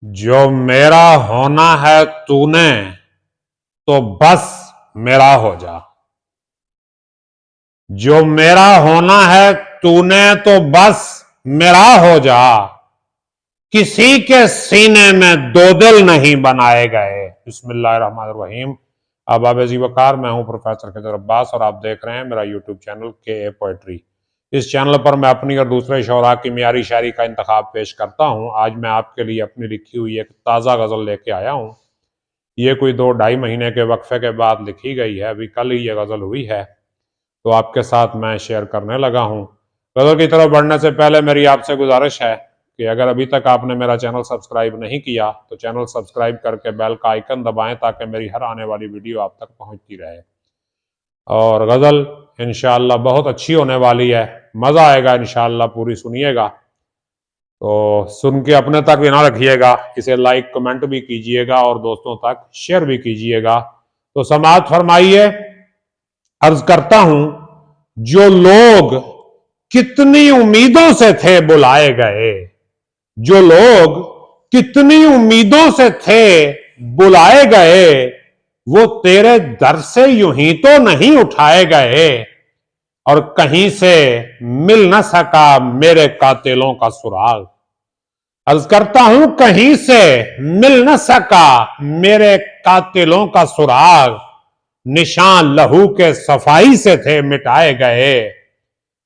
जो मेरा होना है तूने तो बस मेरा हो जा। जो मेरा होना है तूने तो बस मेरा हो जा। किसी के सीने में दो दिल नहीं बनाए गए। बिस्मिल्लाहिर्रहमानिर्रहीम। अहबाब वकार, मैं हूं प्रोफेसर खिजर अब्बास और आप देख रहे हैं मेरा यूट्यूब चैनल के पोएट्री। इस चैनल पर मैं अपनी और दूसरे शोरा की मियारी शायरी का इंतखाब पेश करता हूं। आज मैं आपके लिए अपनी लिखी हुई एक ताज़ा गज़ल लेके आया हूं। ये कोई 2-2.5 महीने के वक्फे के बाद लिखी गई है। अभी कल ही ये गज़ल हुई है, तो आपके साथ मैं शेयर करने लगा हूं। गज़ल की तरफ बढ़ने से पहले मेरी आपसे गुजारिश है कि अगर अभी तक आपने मेरा चैनल सब्सक्राइब नहीं किया तो चैनल सब्सक्राइब करके बेल का आइकन दबाएं ताकि मेरी हर आने वाली वीडियो आप तक पहुंचती रहे। और गज़ल इंशाअल्लाह बहुत अच्छी होने वाली है, मज़ा आएगा इंशाअल्लाह, पूरी सुनिएगा। तो सुन के अपने तक भी ना रखिएगा, इसे लाइक कमेंट भी कीजिएगा और दोस्तों तक शेयर भी कीजिएगा। तो समाअत फरमाइए। अर्ज करता हूं, जो लोग कितनी उम्मीदों से थे बुलाए गए, जो लोग कितनी उम्मीदों से थे बुलाए गए, वो तेरे दर से यूं ही तो नहीं उठाए गए। और कहीं से मिल न सका मेरे कातिलों का सुराग। अर्ज करता हूं, कहीं से मिल न सका मेरे कातिलों का सुराग। निशान लहू के सफाई से थे मिटाए गए।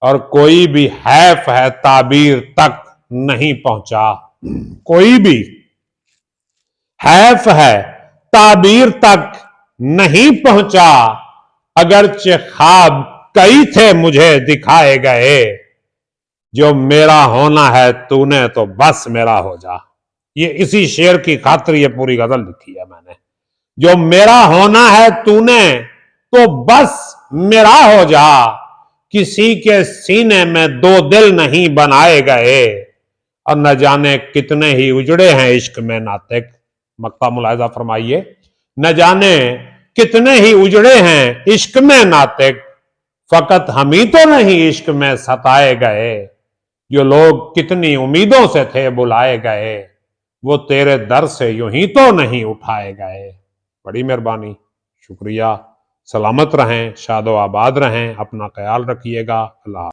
और कोई भी हैफ है ताबीर तक नहीं पहुंचा। कोई भी हैफ है ताबीर तक नहीं पहुंचा। अगरचे ख्वाब कई थे मुझे दिखाए गए। जो मेरा होना है तूने तो बस मेरा हो जा। ये इसी शेर की खातिर ये पूरी गजल लिखी है मैंने। जो मेरा होना है तूने तो बस मेरा हो जा। किसी के सीने में दो दिल नहीं बनाए गए। और न जाने कितने ही उजड़े हैं इश्क में नातिक। मक्ता मुलाहिजा फरमाइए। न जाने कितने ही उजड़े हैं इश्क में नातिक। फकत हम ही तो नहीं इश्क में सताए गए। जो लोग कितनी उम्मीदों से थे बुलाए गए, वो तेरे दर से यूं ही तो नहीं उठाए गए। बड़ी मेहरबानी, शुक्रिया। सलामत रहें, शादो आबाद रहें, अपना ख्याल रखिएगा। अल्लाह।